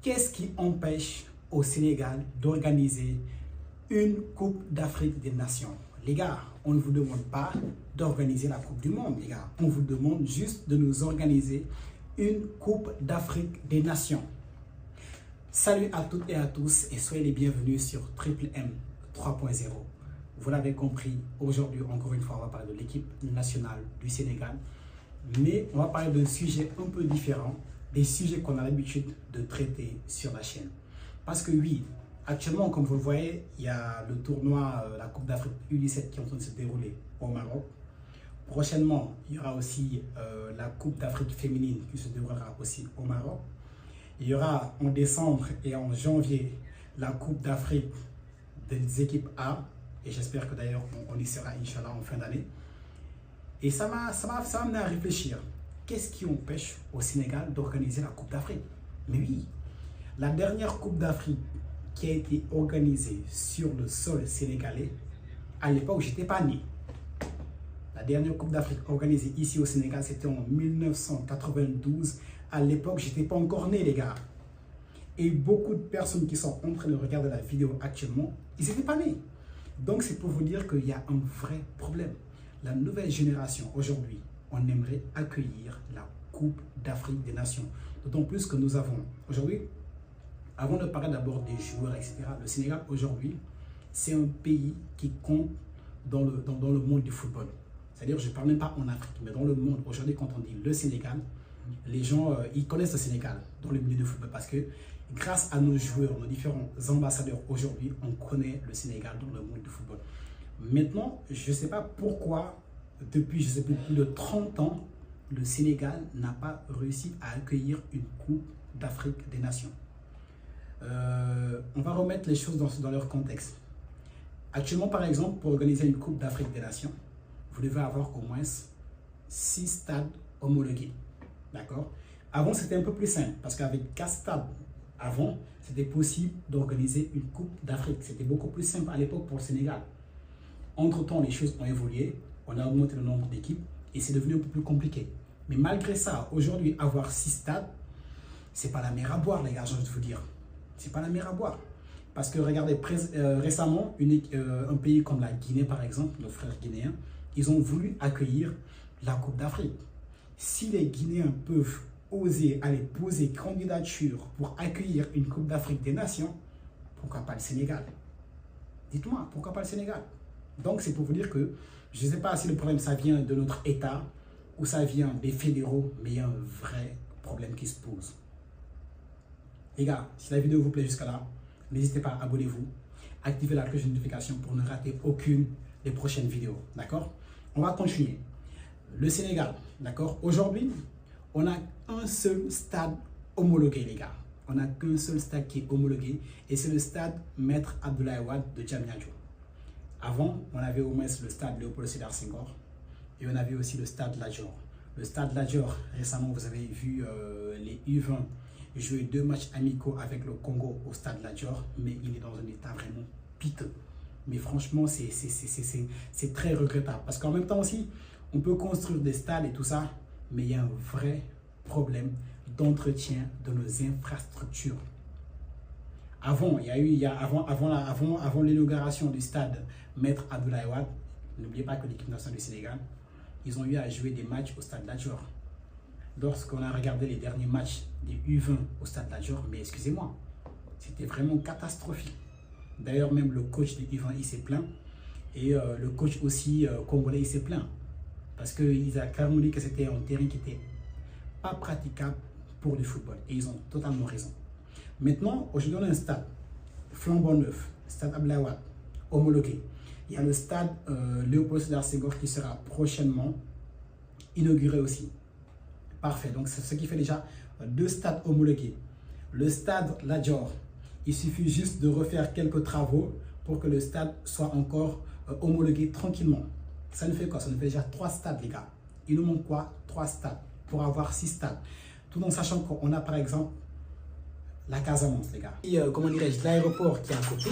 Qu'est-ce qui empêche au Sénégal d'organiser une Coupe d'Afrique des Nations? Les gars, on ne vous demande pas d'organiser la Coupe du Monde, les gars. On vous demande juste de nous organiser une Coupe d'Afrique des Nations. Salut à toutes et à tous et soyez les bienvenus sur Triple M 3.0. Vous l'avez compris, aujourd'hui, encore une fois, on va parler de l'équipe nationale du Sénégal. Mais on va parler d'un sujet un peu différent des sujets qu'on a l'habitude de traiter sur la chaîne. Parce que oui, actuellement, comme vous le voyez, il y a le tournoi, la Coupe d'Afrique U17 qui est en train de se dérouler au Maroc. Prochainement, il y aura aussi la Coupe d'Afrique féminine qui se déroulera aussi au Maroc. Il y aura en décembre et en janvier la Coupe d'Afrique des équipes A. Et j'espère que d'ailleurs on y sera, Inch'Allah, en fin d'année. Et ça m'a amené à réfléchir. Qu'est-ce qui empêche au Sénégal d'organiser la Coupe d'Afrique? Mais oui, la dernière Coupe d'Afrique qui a été organisée sur le sol sénégalais, à l'époque, je n'étais pas né. La dernière Coupe d'Afrique organisée ici au Sénégal, c'était en 1992. À l'époque, je n'étais pas encore né, les gars. Et beaucoup de personnes qui sont en train de regarder la vidéo actuellement, ils n'étaient pas nés. Donc, c'est pour vous dire qu'il y a un vrai problème. La nouvelle génération, aujourd'hui, on aimerait accueillir la Coupe d'Afrique des Nations. D'autant plus que nous avons, aujourd'hui, avant de parler d'abord des joueurs, etc., le Sénégal, aujourd'hui, c'est un pays qui compte dans le monde du football. C'est-à-dire, je ne parle même pas en Afrique, mais dans le monde. Aujourd'hui, quand on dit le Sénégal, les gens, ils connaissent le Sénégal dans le milieu du football parce que grâce à nos joueurs, nos différents ambassadeurs aujourd'hui, on connaît le Sénégal dans le monde du football. Maintenant, je ne sais pas pourquoi, depuis, je sais plus de 30 ans, le Sénégal n'a pas réussi à accueillir une Coupe d'Afrique des Nations. On va remettre les choses dans leur contexte. Actuellement, par exemple, pour organiser une Coupe d'Afrique des Nations, vous devez avoir au moins 6 stades homologués. D'accord? Avant, c'était un peu plus simple parce qu'avec 4 stades, avant, c'était possible d'organiser une Coupe d'Afrique. C'était beaucoup plus simple à l'époque pour le Sénégal. Entre-temps, les choses ont évolué. On a augmenté le nombre d'équipes et c'est devenu un peu plus compliqué. Mais malgré ça, aujourd'hui, avoir 6 stades, c'est pas la mer à boire, les gars, j'ai envie de vous dire. C'est pas la mer à boire. Parce que regardez, récemment, un pays comme la Guinée, par exemple, nos frères guinéens, ils ont voulu accueillir la Coupe d'Afrique. Si les Guinéens peuvent oser aller poser candidature pour accueillir une Coupe d'Afrique des Nations, pourquoi pas le Sénégal? Dites-moi, pourquoi pas le Sénégal? Donc, c'est pour vous dire que je ne sais pas si le problème, ça vient de notre État ou ça vient des fédéraux, mais il y a un vrai problème qui se pose. Les gars, si la vidéo vous plaît jusqu'à là, n'hésitez pas, abonnez-vous, activez la cloche de notification pour ne rater aucune des prochaines vidéos. D'accord? On va continuer. Le Sénégal, d'accord? Aujourd'hui, on a un seul stade homologué, les gars. On n'a qu'un seul stade qui est homologué et c'est le stade Maître Abdoulaye Wade de Diamniadio. Avant, on avait au moins le stade Léopold Sédar Senghor et on avait aussi le stade Lat Dior. Le stade Lat Dior, récemment, vous avez vu les U20 jouer 2 matchs amicaux avec le Congo au stade Lat Dior, mais il est dans un état vraiment piteux. Mais franchement, c'est très regrettable parce qu'en même temps aussi, on peut construire des stades et tout ça, mais il y a un vrai problème d'entretien de nos infrastructures. Avant, avant l'inauguration du stade Maître Abdoulaye Wade, n'oubliez pas que l'équipe nationale du Sénégal, ils ont eu à jouer des matchs au stade Lat Dior. Lorsqu'on a regardé les derniers matchs des U20 au stade Lat Dior, mais excusez-moi, c'était vraiment catastrophique. D'ailleurs, même le coach des U20, il s'est plaint. Et le coach aussi congolais, il s'est plaint. Parce qu'ils ont clairement dit que c'était un terrain qui n'était pas praticable pour le football. Et ils ont totalement raison. Maintenant, aujourd'hui, on a un stade flambant neuf, stade Abdoulaye Wade, homologué. Il y a le stade Léopold Sédar Senghor qui sera prochainement inauguré aussi. Parfait. Donc, c'est ce qui fait déjà 2 stades homologués. Le stade Lat Dior, il suffit juste de refaire quelques travaux pour que le stade soit encore homologué tranquillement. Ça nous fait quoi? Ça nous fait déjà 3 stades, les gars. Il nous manque quoi? 3 stades pour avoir 6 stades. Tout en sachant qu'on a par exemple la Casamance, les gars. Et comment dirais-je, l'aéroport qui est à côté.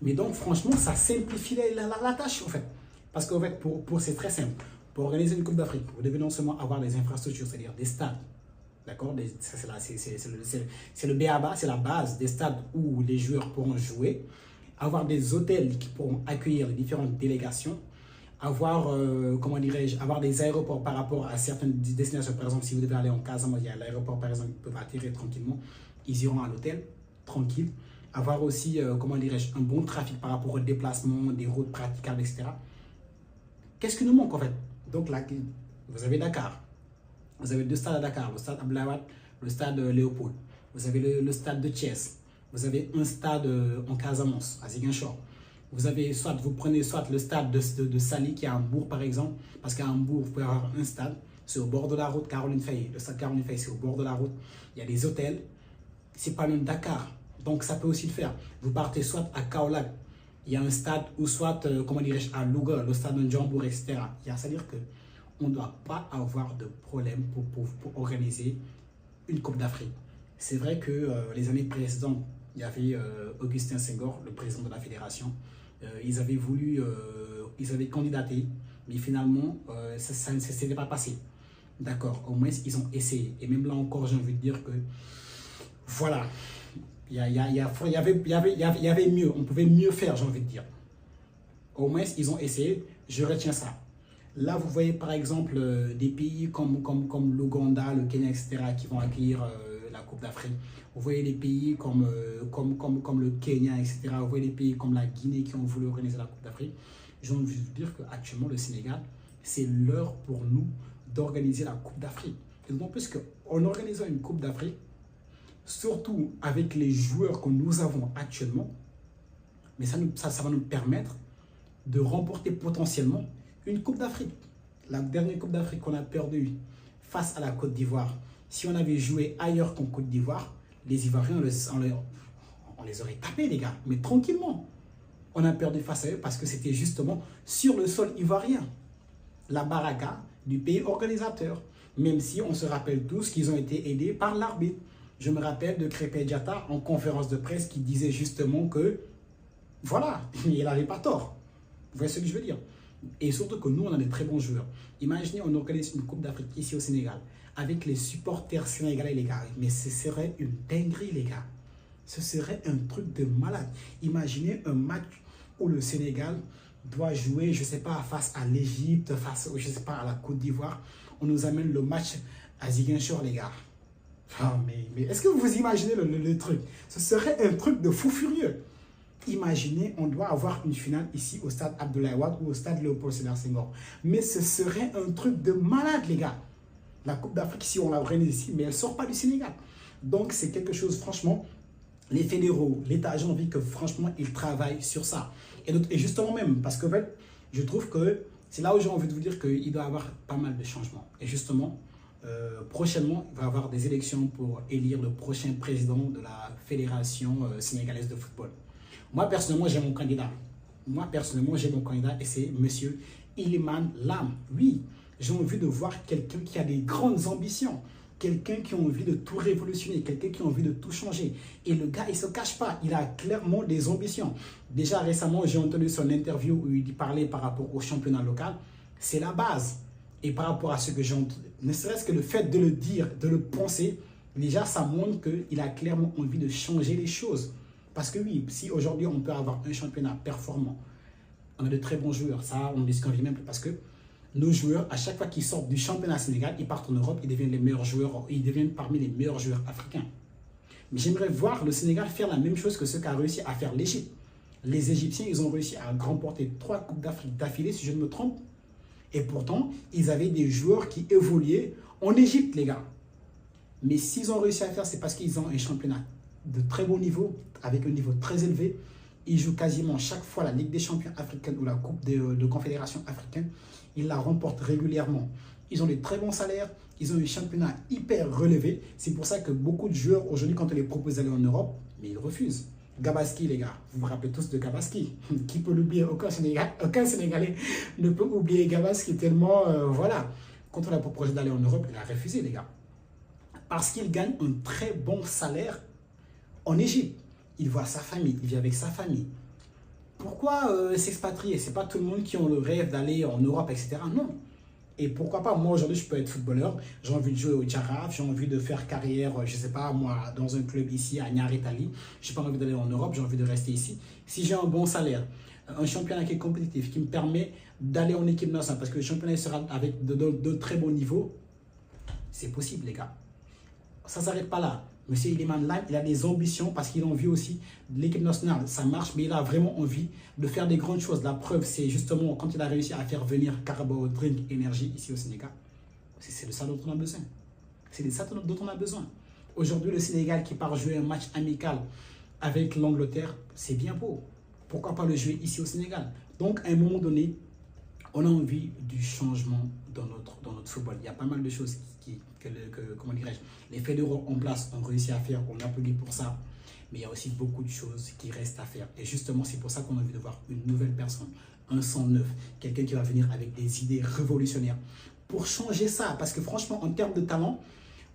Mais donc, franchement, ça simplifie la tâche, en fait. Parce qu'en fait, c'est très simple. Pour organiser une Coupe d'Afrique, vous devez non seulement avoir des infrastructures, c'est-à-dire des stades, D'accord? C'est le BABA, c'est la base des stades où les joueurs pourront jouer. Avoir des hôtels qui pourront accueillir les différentes délégations. Avoir, comment dirais-je, avoir des aéroports par rapport à certaines destinations. Par exemple, si vous devez aller en Casamance, il y a l'aéroport, par exemple, ils peuvent atterrir tranquillement. Ils iront à l'hôtel, tranquille. Avoir aussi, comment dirais-je, un bon trafic par rapport aux déplacements, des routes praticables, etc. Qu'est-ce qui nous manque en fait? Donc là, vous avez Dakar. Vous avez deux stades à Dakar, le stade Abdoulaye Wade, le stade Léopold. Vous avez le stade de Thiès. Vous avez un stade en Casamance, à Ziguinchor. Vous avez soit, vous prenez soit le stade de Saly qui est à Hambourg par exemple, parce qu'à Hambourg, vous pouvez avoir un stade, c'est au bord de la route, Caroline Faye. Le stade Caroline Faye, c'est au bord de la route. Il y a des hôtels, c'est pas même Dakar, donc ça peut aussi le faire. Vous partez soit à Kaolack, il y a un stade, ou soit, comment dirais-je, à Louga, le stade de Ndiambour, etc. C'est-à-dire qu'on ne doit pas avoir de problème pour organiser une Coupe d'Afrique. C'est vrai que les années précédentes, il y avait Augustin Senghor, le président de la fédération. Ils avaient voulu, ils avaient candidaté, mais finalement, ça ne s'était pas passé. D'accord, au moins, ils ont essayé. Et même là encore, j'ai envie de dire que, voilà, il y avait mieux, on pouvait mieux faire, j'ai envie de dire. Au moins, ils ont essayé, je retiens ça. Là, vous voyez par exemple des pays comme l'Ouganda, le Kenya, etc., qui vont accueillir la Coupe d'Afrique. Vous voyez des pays comme le Kenya, etc. Vous voyez des pays comme la Guinée qui ont voulu organiser la Coupe d'Afrique. J'ai envie de vous dire qu'actuellement, le Sénégal, c'est l'heure pour nous d'organiser la Coupe d'Afrique. Et d'autant plus qu'en organisant une Coupe d'Afrique, surtout avec les joueurs que nous avons actuellement, mais ça va nous permettre de remporter potentiellement une Coupe d'Afrique. La dernière Coupe d'Afrique qu'on a perdue face à la Côte d'Ivoire, si on avait joué ailleurs qu'en Côte d'Ivoire, les Ivoiriens, on les aurait tapés, les gars, mais tranquillement. On a perdu face à eux parce que c'était justement sur le sol ivoirien. La baraka du pays organisateur. Même si on se rappelle tous qu'ils ont été aidés par l'arbitre. Je me rappelle de Krépin Diatta en conférence de presse qui disait justement que, voilà, il n'avait pas tort. Vous voyez ce que je veux dire? Et surtout que nous, on a des très bons joueurs. Imaginez, on organise une Coupe d'Afrique ici au Sénégal avec les supporters sénégalais, les gars. Mais ce serait une dinguerie, les gars. Ce serait un truc de malade. Imaginez un match où le Sénégal doit jouer, je ne sais pas, face à l'Égypte, face, je ne sais pas, à la Côte d'Ivoire. On nous amène le match à Ziguinchor, les gars. Ah, mais est-ce que vous imaginez le truc? Ce serait un truc de fou furieux. Imaginez, on doit avoir une finale ici au stade Abdoulaye Wade ou au stade Léopold Sédar Senghor. Mais ce serait un truc de malade, les gars. La Coupe d'Afrique, si on la organise ici, mais elle ne sort pas du Sénégal. Donc, c'est quelque chose, franchement, les fédéraux, l'État, j'ai envie que, franchement, ils travaillent sur ça. Et justement même, parce que, en fait, je trouve que c'est là où j'ai envie de vous dire qu'il doit y avoir pas mal de changements. Et justement, prochainement, il va y avoir des élections pour élire le prochain président de la Fédération sénégalaise de football. Moi, personnellement, j'ai mon candidat. Et c'est monsieur Iliman Lam. Oui, j'ai envie de voir quelqu'un qui a des grandes ambitions. Quelqu'un qui a envie de tout révolutionner. Quelqu'un qui a envie de tout changer. Et le gars, il ne se cache pas. Il a clairement des ambitions. Déjà, récemment, j'ai entendu son interview où il parlait par rapport au championnat local. C'est la base. Et par rapport à ce que j'ai entendu, ne serait-ce que le fait de le dire, de le penser, déjà, ça montre qu'il a clairement envie de changer les choses. Parce que oui, si aujourd'hui on peut avoir un championnat performant, on a de très bons joueurs, ça on ne discute même plus parce que nos joueurs, à chaque fois qu'ils sortent du championnat Sénégal, ils partent en Europe, ils deviennent les meilleurs joueurs, ils deviennent parmi les meilleurs joueurs africains. Mais j'aimerais voir le Sénégal faire la même chose que ce qu'a réussi à faire l'Égypte. Les Égyptiens, ils ont réussi à remporter 3 Coupes d'Afrique d'affilée, si je ne me trompe. Et pourtant, ils avaient des joueurs qui évoluaient en Égypte, les gars. Mais s'ils ont réussi à faire, c'est parce qu'ils ont un championnat de très bon niveau, avec un niveau très élevé. Ils jouent quasiment chaque fois la Ligue des champions africaine ou la Coupe de confédération africaine. Ils la remportent régulièrement. Ils ont des très bons salaires. Ils ont un championnat hyper relevé. C'est pour ça que beaucoup de joueurs, aujourd'hui, quand on les propose d'aller en Europe, mais ils refusent. Gabaski, les gars. Vous vous rappelez tous de Gabaski. Qui peut l'oublier? Aucun Sénégalais ne peut oublier Gabaski tellement, voilà. Quand on a proposé d'aller en Europe, il a refusé, les gars. Parce qu'il gagne un très bon salaire en Égypte. Il voit sa famille, il vit avec sa famille. Pourquoi s'expatrier? Ce n'est pas tout le monde qui a le rêve d'aller en Europe, etc. Non. Et pourquoi pas, moi aujourd'hui je peux être footballeur, j'ai envie de jouer au Giraffe, j'ai envie de faire carrière, je sais pas moi, dans un club ici à Niar, Italie, j'ai pas envie d'aller en Europe, j'ai envie de rester ici. Si j'ai un bon salaire, un championnat qui est compétitif, qui me permet d'aller en équipe nationale, parce que le championnat sera avec de très bons niveaux, c'est possible les gars. Ça ne s'arrête pas là. Monsieur Iliman Lam, il a des ambitions parce qu'il a envie aussi de l'équipe nationale. Ça marche, mais il a vraiment envie de faire des grandes choses. La preuve, c'est justement quand il a réussi à faire venir Carabao Drink Energy ici au Sénégal. C'est de ça dont on a besoin. C'est de ça dont on a besoin. Aujourd'hui, le Sénégal qui part jouer un match amical avec l'Angleterre, c'est bien beau. Pourquoi pas le jouer ici au Sénégal? Donc, à un moment donné, on a envie du changement dans notre football. Il y a pas mal de choses comment dirais-je, les fédéraux en place ont réussi à faire, on applaudit pour ça. Mais il y a aussi beaucoup de choses qui restent à faire. Et justement, c'est pour ça qu'on a envie de voir une nouvelle personne, un sang neuf, quelqu'un qui va venir avec des idées révolutionnaires pour changer ça. Parce que franchement, en termes de talent,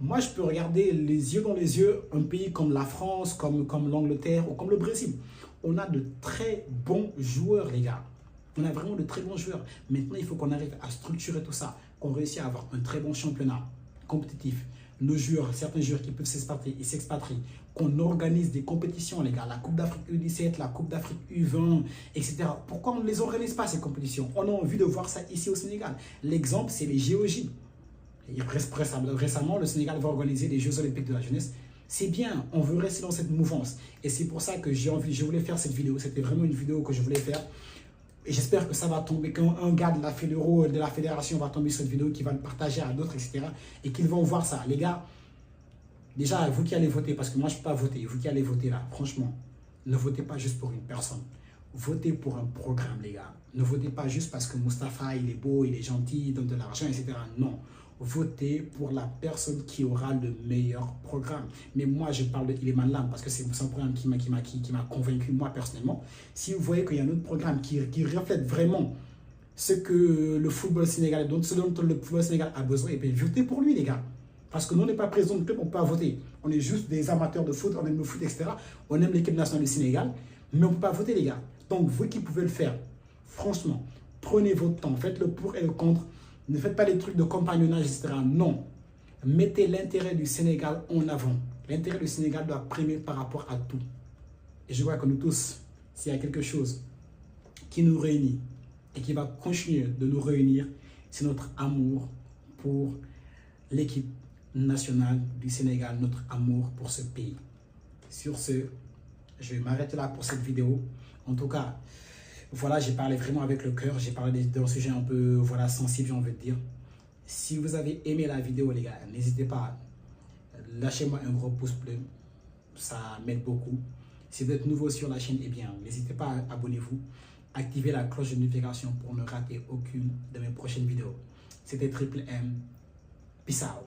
moi, je peux regarder les yeux dans les yeux un pays comme la France, comme l'Angleterre ou comme le Brésil. On a de très bons joueurs, les gars. On a vraiment de très bons joueurs. Maintenant, il faut qu'on arrive à structurer tout ça, qu'on réussisse à avoir un très bon championnat compétitif. Nos joueurs, certains joueurs qui peuvent s'expatrier, qu'on organise des compétitions, les gars. La Coupe d'Afrique U17, la Coupe d'Afrique U20, etc. Pourquoi on ne les organise pas, ces compétitions? On a envie de voir ça ici au Sénégal. L'exemple, c'est les JOJ. Récemment, le Sénégal va organiser les Jeux Olympiques de la jeunesse. C'est bien, on veut rester dans cette mouvance. Et c'est pour ça que je voulais faire cette vidéo. C'était vraiment une vidéo que je voulais faire. Et j'espère que ça va tomber, qu'un gars de la fédération va tomber sur cette vidéo, qui va le partager à d'autres, etc. Et qu'ils vont voir ça. Les gars, déjà, vous qui allez voter, parce que moi, je ne peux pas voter. Vous qui allez voter là, franchement, ne votez pas juste pour une personne. Votez pour un programme, les gars. Ne votez pas juste parce que Moustapha, il est beau, il est gentil, il donne de l'argent, etc. Non. Votez pour la personne qui aura le meilleur programme. Mais moi, je parle de Iliman Lam parce que c'est un programme qui m'a convaincu, moi, personnellement. Si vous voyez qu'il y a un autre programme qui reflète vraiment ce que le football sénégalais, ce dont le football sénégalais a besoin, et bien votez pour lui, les gars. Parce que nous, on n'est pas président de club, on ne peut pas voter. On est juste des amateurs de foot, on aime le foot, etc. On aime l'équipe nationale du Sénégal, mais on ne peut pas voter, les gars. Donc, vous qui pouvez le faire, franchement, prenez votre temps, faites le pour et le contre. Ne faites pas des trucs de compagnonnage, etc. Non. Mettez l'intérêt du Sénégal en avant. L'intérêt du Sénégal doit primer par rapport à tout. Et je vois que nous tous, s'il y a quelque chose qui nous réunit et qui va continuer de nous réunir, c'est notre amour pour l'équipe nationale du Sénégal, notre amour pour ce pays. Sur ce, je vais m'arrêter là pour cette vidéo. En tout cas, voilà, j'ai parlé vraiment avec le cœur, j'ai parlé d'un sujet un peu voilà, sensible, j'ai envie de dire. Si vous avez aimé la vidéo, les gars, n'hésitez pas, lâchez-moi un gros pouce bleu, ça m'aide beaucoup. Si vous êtes nouveau sur la chaîne, eh bien, n'hésitez pas à abonnez-vous, activez la cloche de notification pour ne rater aucune de mes prochaines vidéos. C'était Triple M, peace out.